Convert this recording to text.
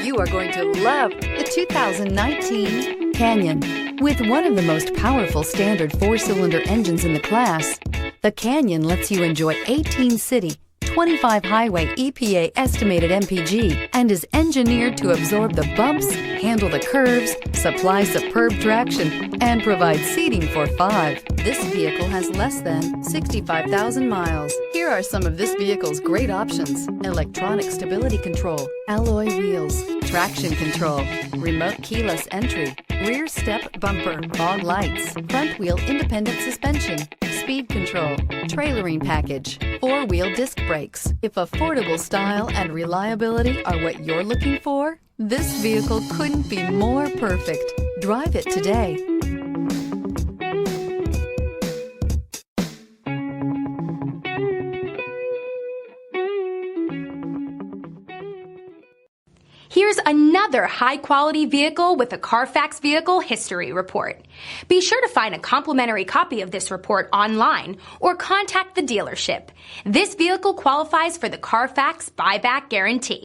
You are going to love the 2019 Canyon. With one of the most powerful standard 4-cylinder engines in the class, the Canyon lets you enjoy 18 city, 25 highway EPA estimated MPG, and is engineered to absorb the bumps, handle the curves, supply superb traction, and provide seating for 5. This vehicle has less than 65,000 miles. Here are some of this vehicle's great options: electronic stability control, alloy wheels, traction control, remote keyless entry, rear step bumper, fog lights, front wheel independent suspension, speed control, trailering package, 4-wheel disc brakes. If affordable style and reliability are what you're looking for, this vehicle couldn't be more perfect. Drive it today. Here's another high-quality vehicle with a Carfax Vehicle History Report. Be sure to find a complimentary copy of this report online or contact the dealership. This vehicle qualifies for the Carfax Buyback Guarantee.